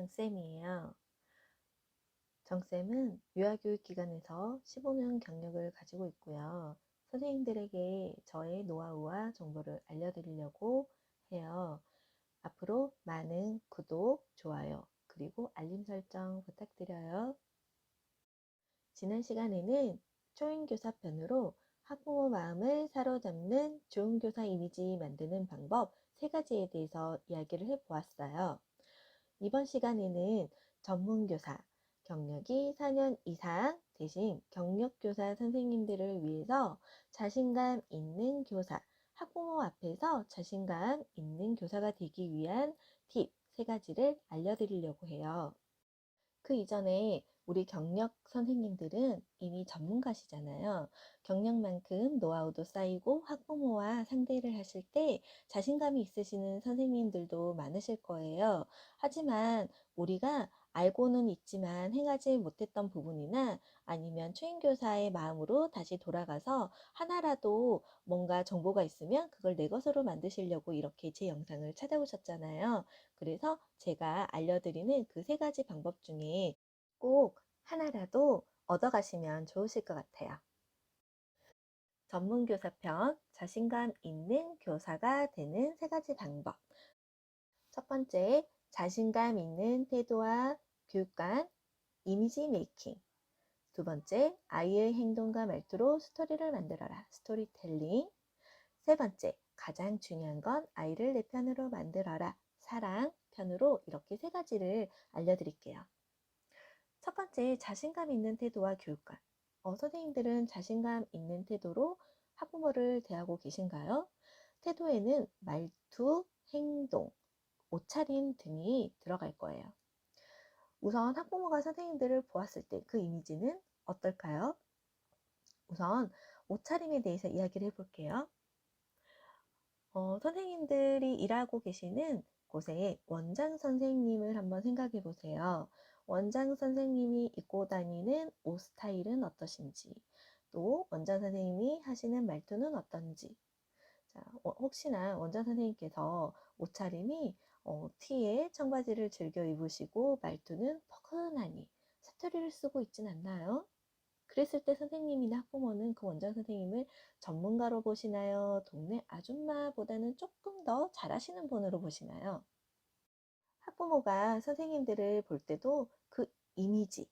정쌤이에요. 정쌤은 유아교육기관에서 15년 경력을 가지고 있고요. 선생님들에게 저의 노하우와 정보를 알려드리려고 해요. 앞으로 많은 구독, 좋아요, 그리고 알림 설정 부탁드려요. 지난 시간에는 초행교사 편으로 학부모 마음을 사로잡는 좋은 교사 이미지 만드는 방법 3가지에 대해서 이야기를 해보았어요. 이번 시간에는 전문교사, 경력이 4년 이상 대신 경력교사 선생님들을 위해서 자신감 있는 교사, 학부모 앞에서 자신감 있는 교사가 되기 위한 팁 3가지를 알려드리려고 해요. 그 이전에 우리 경력 선생님들은 이미 전문가시잖아요. 경력만큼 노하우도 쌓이고 학부모와 상대를 하실 때 자신감이 있으시는 선생님들도 많으실 거예요. 하지만 우리가 알고는 있지만 행하지 못했던 부분이나 아니면 초행교사의 마음으로 다시 돌아가서 하나라도 뭔가 정보가 있으면 그걸 내 것으로 만드시려고 이렇게 제 영상을 찾아오셨잖아요. 그래서 제가 알려드리는 그 3가지 방법 중에 꼭 하나라도 얻어가시면 좋으실 것 같아요. 전문교사 편, 자신감 있는 교사가 되는 3가지 방법. 첫 번째, 자신감 있는 태도와 교육관, 이미지 메이킹. 두 번째, 아이의 행동과 말투로 스토리를 만들어라, 스토리텔링. 세 번째, 가장 중요한 건 아이를 내 편으로 만들어라, 사랑 편으로 이렇게 3가지를 알려드릴게요. 첫 번째, 자신감 있는 태도와 교육관. 선생님들은 자신감 있는 태도로 학부모를 대하고 계신가요? 태도에는 말투, 행동, 옷차림 등이 들어갈 거예요. 우선 학부모가 선생님들을 보았을 때 그 이미지는 어떨까요? 우선 옷차림에 대해서 이야기를 해볼게요. 선생님들이 일하고 계시는 곳에 원장 선생님을 한번 생각해 보세요. 원장 선생님이 입고 다니는 옷 스타일은 어떠신지, 또 원장 선생님이 하시는 말투는 어떤지. 자, 혹시나 원장 선생님께서 옷차림이 티에 청바지를 즐겨 입으시고 말투는 포근하니 사투리를 쓰고 있진 않나요? 그랬을 때 선생님이나 학부모는 그 원장 선생님을 전문가로 보시나요? 동네 아줌마보다는 조금 더 잘하시는 분으로 보시나요? 학부모가 선생님들을 볼 때도 그 이미지,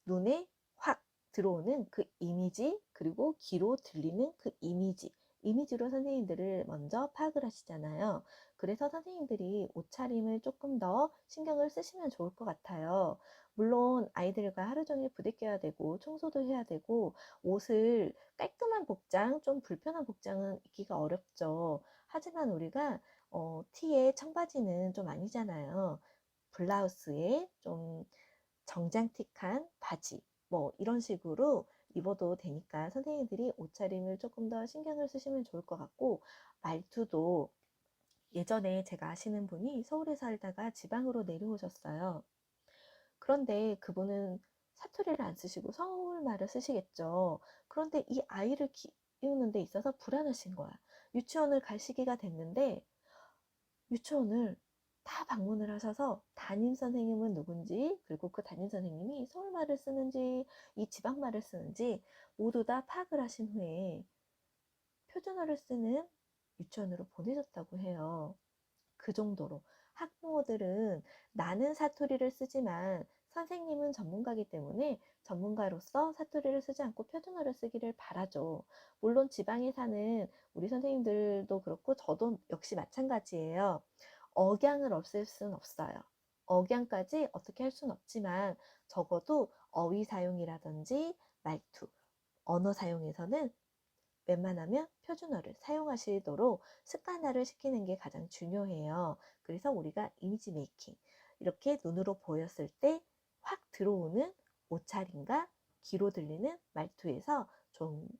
눈에 확 들어오는 그 이미지, 그리고 귀로 들리는 그 이미지로 선생님들을 먼저 파악을 하시잖아요. 그래서 선생님들이 옷차림을 조금 더 신경을 쓰시면 좋을 것 같아요. 물론 아이들과 하루 종일 부대껴야 되고 청소도 해야 되고 옷을 깔끔한 복장, 좀 불편한 복장은 입기가 어렵죠. 하지만 우리가 티에 청바지는 좀 아니잖아요. 블라우스에 좀 정장틱한 바지 뭐 이런 식으로 입어도 되니까 선생님들이 옷차림을 조금 더 신경을 쓰시면 좋을 것 같고, 말투도 예전에 제가 아시는 분이 서울에 살다가 지방으로 내려오셨어요. 그런데 그분은 사투리를 안 쓰시고 서울말을 쓰시겠죠. 그런데 이 아이를 키우는 데 있어서 불안하신 거야. 유치원을 갈 시기가 됐는데 유치원을 다 방문을 하셔서 담임 선생님은 누군지, 그리고 그 담임 선생님이 서울말을 쓰는지 이 지방말을 쓰는지 모두 다 파악을 하신 후에 표준어를 쓰는 유치원으로 보내셨다고 해요. 그 정도로 학부모들은 나는 사투리를 쓰지만 선생님은 전문가이기 때문에 전문가로서 사투리를 쓰지 않고 표준어를 쓰기를 바라죠. 물론 지방에 사는 우리 선생님들도 그렇고 저도 역시 마찬가지예요. 억양을 없앨 수는 없어요. 억양까지 어떻게 할 수는 없지만 적어도 어휘 사용이라든지 말투, 언어 사용에서는 웬만하면 표준어를 사용하시도록 습관화를 시키는 게 가장 중요해요. 그래서 우리가 이미지 메이킹, 이렇게 눈으로 보였을 때 확 들어오는 옷차림과 귀로 들리는 말투에서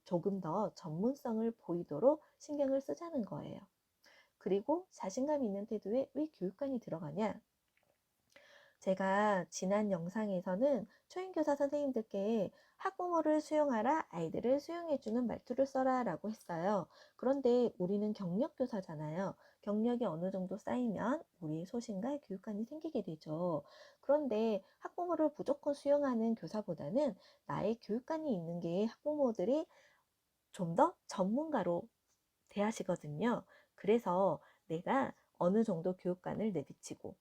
조금 더 전문성을 보이도록 신경을 쓰자는 거예요. 그리고 자신감 있는 태도에 왜 교육관이 들어가냐? 제가 지난 영상에서는 초행교사 선생님들께 학부모를 수용하라, 아이들을 수용해주는 말투를 써라 라고 했어요. 그런데 우리는 경력교사잖아요. 경력이 어느 정도 쌓이면 우리의 소신과 교육관이 생기게 되죠. 그런데 학부모를 무조건 수용하는 교사보다는 나의 교육관이 있는 게 학부모들이 좀 더 전문가로 대하시거든요. 그래서 내가 어느 정도 교육관을 내비치고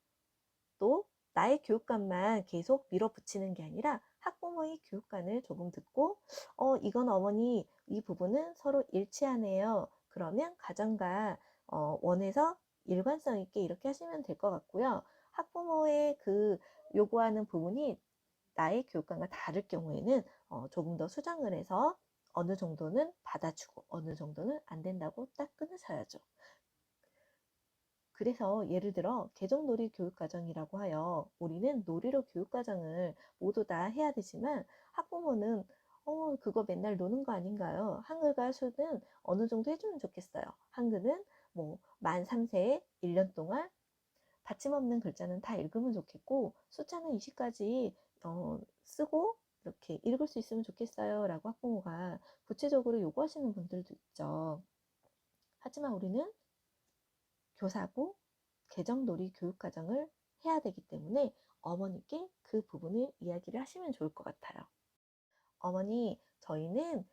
또 나의 교육관만 계속 밀어붙이는 게 아니라 학부모의 교육관을 조금 듣고 이건 어머니 이 부분은 서로 일치하네요. 그러면 가정과 원에서 일관성 있게 이렇게 하시면 될 것 같고요. 학부모의 그 요구하는 부분이 나의 교육관과 다를 경우에는 조금 더 수정을 해서 어느 정도는 받아주고 어느 정도는 안 된다고 딱 끊으셔야죠. 그래서 예를 들어 개정놀이 교육과정이라고 하여 우리는 놀이로 교육과정을 모두 다 해야 되지만 학부모는 그거 맨날 노는 거 아닌가요? 한글과 수는 어느 정도 해주면 좋겠어요. 한글은 뭐 만 3세에 1년 동안 받침 없는 글자는 다 읽으면 좋겠고 숫자는 20까지 쓰고 이렇게 읽을 수 있으면 좋겠어요 라고 학부모가 구체적으로 요구하시는 분들도 있죠. 하지만 우리는 교사고 개정놀이 교육과정을 해야 되기 때문에 어머니께 그 부분을 이야기를 하시면 좋을 것 같아요. 어머니, 저희는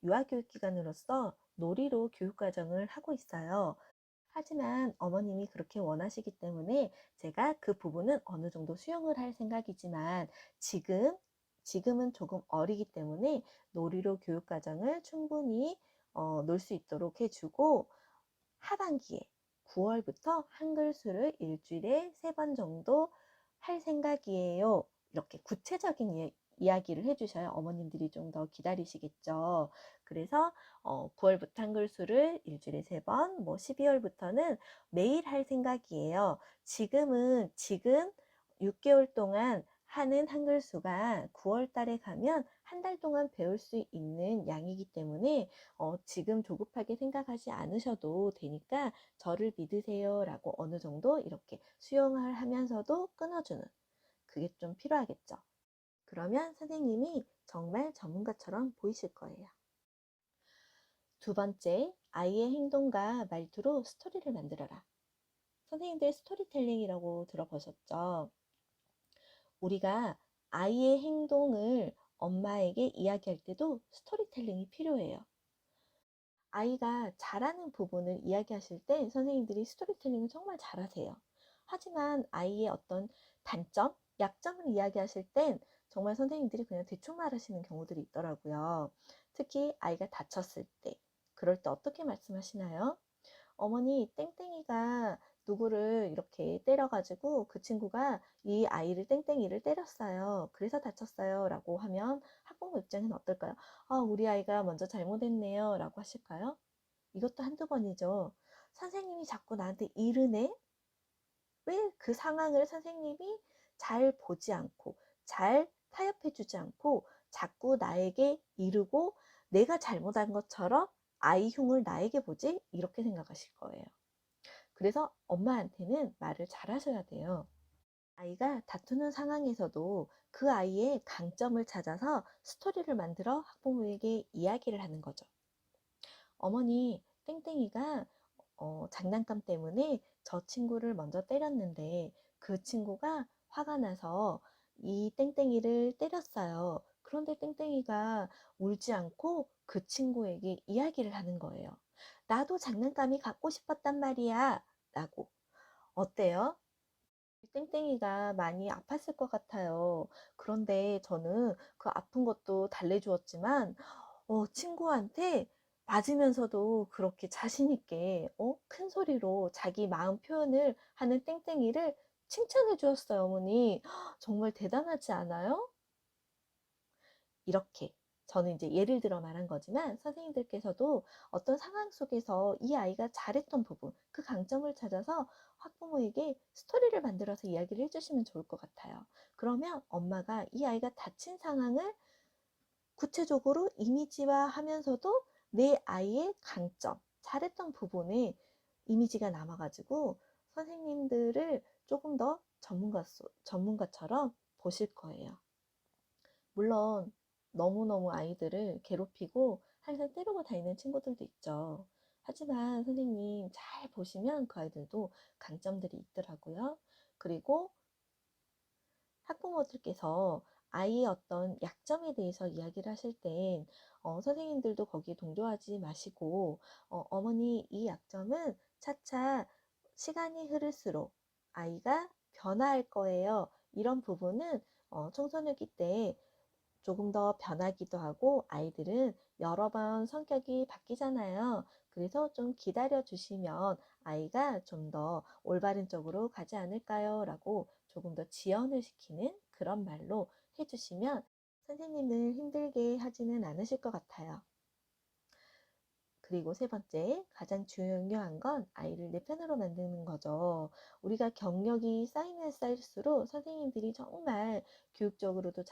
유아교육기관으로서 놀이로 교육과정을 하고 있어요. 하지만 어머님이 그렇게 원하시기 때문에 제가 그 부분은 어느 정도 수용을 할 생각이지만 지금은 조금 어리기 때문에 놀이로 교육과정을 충분히 놀 수 있도록 해주고 하반기에 9월부터 한글 수를 일주일에 3번 정도 할 생각이에요. 이렇게 구체적인 이야기를 해주셔야 어머님들이 좀 더 기다리시겠죠. 그래서 9월부터 한글 수를 일주일에 3번, 뭐 12월부터는 매일 할 생각이에요. 지금 6개월 동안 하는 한글 수가 9월 달에 가면 한 달 동안 배울 수 있는 양이기 때문에 지금 조급하게 생각하지 않으셔도 되니까 저를 믿으세요 라고 어느 정도 이렇게 수용을 하면서도 끊어주는 그게 좀 필요하겠죠. 그러면 선생님이 정말 전문가처럼 보이실 거예요. 두 번째, 아이의 행동과 말투로 스토리를 만들어라. 선생님들 스토리텔링이라고 들어보셨죠? 우리가 아이의 행동을 엄마에게 이야기할 때도 스토리텔링이 필요해요. 아이가 잘하는 부분을 이야기하실 때 선생님들이 스토리텔링을 정말 잘하세요. 하지만 아이의 어떤 단점, 약점을 이야기하실 땐 정말 선생님들이 그냥 대충 말하시는 경우들이 있더라고요. 특히 아이가 다쳤을 때, 그럴 때 어떻게 말씀하시나요? 어머니, 땡땡이가 누구를 이렇게 때려가지고 그 친구가 이 아이를 땡땡이를 때렸어요. 그래서 다쳤어요. 라고 하면 학부모 입장에는 어떨까요? 우리 아이가 먼저 잘못했네요. 라고 하실까요? 이것도 한두 번이죠. 선생님이 자꾸 나한테 이르네? 왜 그 상황을 선생님이 잘 보지 않고 잘 타협해주지 않고 자꾸 나에게 이르고 내가 잘못한 것처럼 아이 흉을 나에게 보지? 이렇게 생각하실 거예요. 그래서 엄마한테는 말을 잘 하셔야 돼요. 아이가 다투는 상황에서도 그 아이의 강점을 찾아서 스토리를 만들어 학부모에게 이야기를 하는 거죠. 어머니, 땡땡이가 장난감 때문에 저 친구를 먼저 때렸는데 그 친구가 화가 나서 이 땡땡이를 때렸어요. 그런데 땡땡이가 울지 않고 그 친구에게 이야기를 하는 거예요. 나도 장난감이 갖고 싶었단 말이야. 라고. 어때요? 땡땡이가 많이 아팠을 것 같아요. 그런데 저는 그 아픈 것도 달래주었지만 친구한테 맞으면서도 그렇게 자신 있게 큰 소리로 자기 마음 표현을 하는 땡땡이를 칭찬해 주었어요, 어머니. 정말 대단하지 않아요? 이렇게 저는 이제 예를 들어 말한 거지만 선생님들께서도 어떤 상황 속에서 이 아이가 잘했던 부분, 그 강점을 찾아서 학부모에게 스토리를 만들어서 이야기를 해주시면 좋을 것 같아요. 그러면 엄마가 이 아이가 다친 상황을 구체적으로 이미지화 하면서도 내 아이의 강점, 잘했던 부분에 이미지가 남아가지고 선생님들을 조금 더 전문가처럼 보실 거예요. 물론 너무너무 아이들을 괴롭히고 항상 때리고 다니는 친구들도 있죠. 하지만 선생님 잘 보시면 그 아이들도 강점들이 있더라고요. 그리고 학부모들께서 아이의 어떤 약점에 대해서 이야기를 하실 땐 선생님들도 거기에 동조하지 마시고 어머니 이 약점은 차차 시간이 흐를수록 아이가 변화할 거예요. 이런 부분은 청소년기 때 조금 더 변하기도 하고 아이들은 여러 번 성격이 바뀌잖아요. 그래서 좀 기다려 주시면 아이가 좀 더 올바른 쪽으로 가지 않을까요? 라고 조금 더 지연을 시키는 그런 말로 해주시면 선생님을 힘들게 하지는 않으실 것 같아요. 그리고 세 번째, 가장 중요한 건 아이를 내 편으로 만드는 거죠. 우리가 경력이 쌓이면 쌓일수록 선생님들이 정말 교육적으로도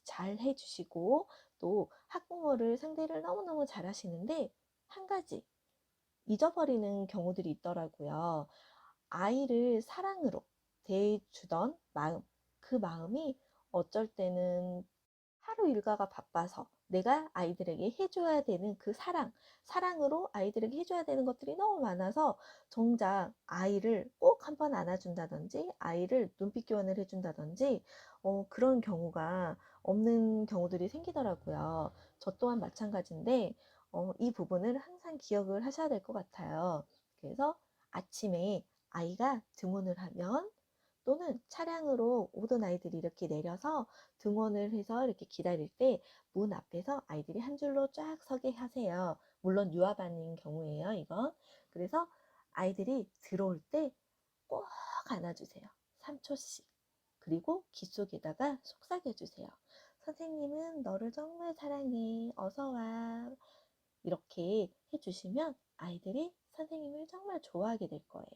잘 해주시고 또 학부모를 상대를 너무너무 잘 하시는데 한 가지 잊어버리는 경우들이 있더라고요. 아이를 사랑으로 대해주던 마음, 그 마음이 어쩔 때는 하루 일과가 바빠서 내가 아이들에게 해줘야 되는 그 사랑으로 아이들에게 해줘야 되는 것들이 너무 많아서 정작 아이를 꼭 한번 안아준다든지 아이를 눈빛 교환을 해준다든지 그런 경우가 없는 경우들이 생기더라고요. 저 또한 마찬가지인데 이 부분을 항상 기억을 하셔야 될 것 같아요. 그래서 아침에 아이가 등원을 하면 또는 차량으로 오던 아이들이 이렇게 내려서 등원을 해서 이렇게 기다릴 때 문 앞에서 아이들이 한 줄로 쫙 서게 하세요. 물론 유아반인 경우에요, 이건. 그래서 아이들이 들어올 때 꼭 안아주세요. 3초씩. 그리고 귀 속에다가 속삭여주세요. 선생님은 너를 정말 사랑해. 어서 와. 이렇게 해주시면 아이들이 선생님을 정말 좋아하게 될 거예요.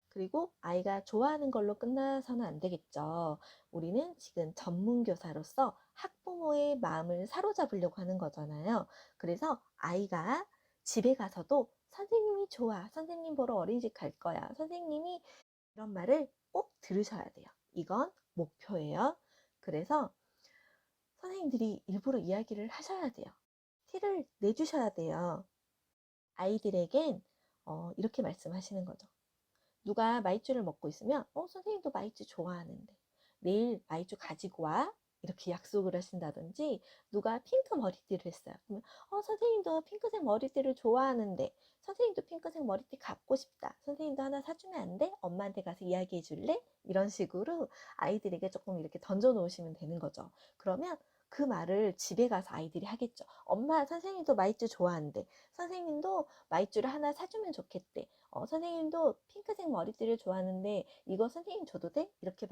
그리고 아이가 좋아하는 걸로 끝나서는 안 되겠죠. 우리는 지금 전문교사로서 학부모의 마음을 사로잡으려고 하는 거잖아요. 그래서 아이가 집에 가서도 선생님이 좋아. 선생님 보러 어린이집 갈 거야. 선생님이 이런 말을 꼭 들으셔야 돼요. 이건 목표예요. 그래서 선생님들이 일부러 이야기를 하셔야 돼요. 티를 내주셔야 돼요. 아이들에겐 이렇게 말씀하시는 거죠. 누가 마이쮸를 먹고 있으면 선생님도 마이쮸 좋아하는데 내일 마이쮸 가지고 와 이렇게 약속을 하신다든지 누가 핑크 머리띠를 했어요. 그러면 선생님도 핑크색 머리띠를 좋아하는데 선생님도 핑크색 머리띠 갖고 싶다. 선생님도 하나 사주면 안 돼? 엄마한테 가서 이야기해 줄래? 이런 식으로 아이들에게 조금 이렇게 던져 놓으시면 되는 거죠. 그러면 그 말을 집에 가서 아이들이 하겠죠. 엄마 선생님도 마이쮸 좋아한대. 선생님도 마이쮸를 하나 사주면 좋겠대. 선생님도 핑크색 머리띠를 좋아하는데 이거 선생님 줘도 돼? 이렇게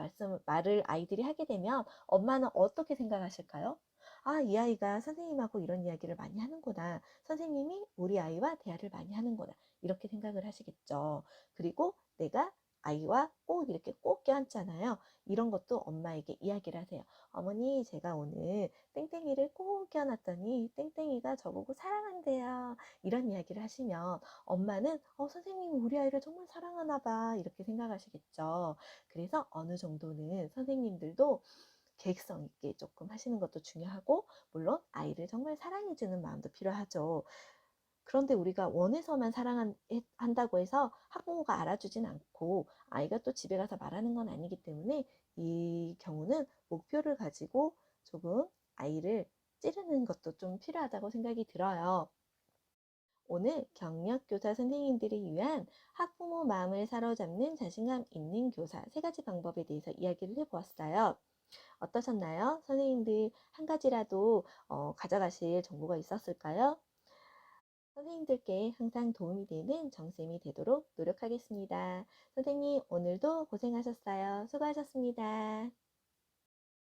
말을 아이들이 하게 되면 엄마는 어떻게 생각하실까요? 아, 이 아이가 선생님하고 이런 이야기를 많이 하는구나. 선생님이 우리 아이와 대화를 많이 하는구나. 이렇게 생각을 하시겠죠. 그리고 내가 아이와 꼭 이렇게 꼭 껴안잖아요. 이런 것도 엄마에게 이야기를 하세요. 어머니, 제가 오늘 땡땡이를 꼭 껴안았더니 땡땡이가 저보고 사랑한대요. 이런 이야기를 하시면 엄마는 선생님이 우리 아이를 정말 사랑하나 봐 이렇게 생각하시겠죠. 그래서 어느 정도는 선생님들도 계획성 있게 조금 하시는 것도 중요하고 물론 아이를 정말 사랑해주는 마음도 필요하죠. 그런데 우리가 원해서만 사랑한다고 해서 학부모가 알아주진 않고 아이가 또 집에 가서 말하는 건 아니기 때문에 이 경우는 목표를 가지고 조금 아이를 찌르는 것도 좀 필요하다고 생각이 들어요. 오늘 경력교사 선생님들을 위한 학부모 마음을 사로잡는 자신감 있는 교사 세 가지 방법에 대해서 이야기를 해보았어요. 어떠셨나요? 선생님들 한 가지라도 가져가실 정보가 있었을까요? 선생님들께 항상 도움이 되는 정쌤이 되도록 노력하겠습니다. 선생님 오늘도 고생하셨어요. 수고하셨습니다.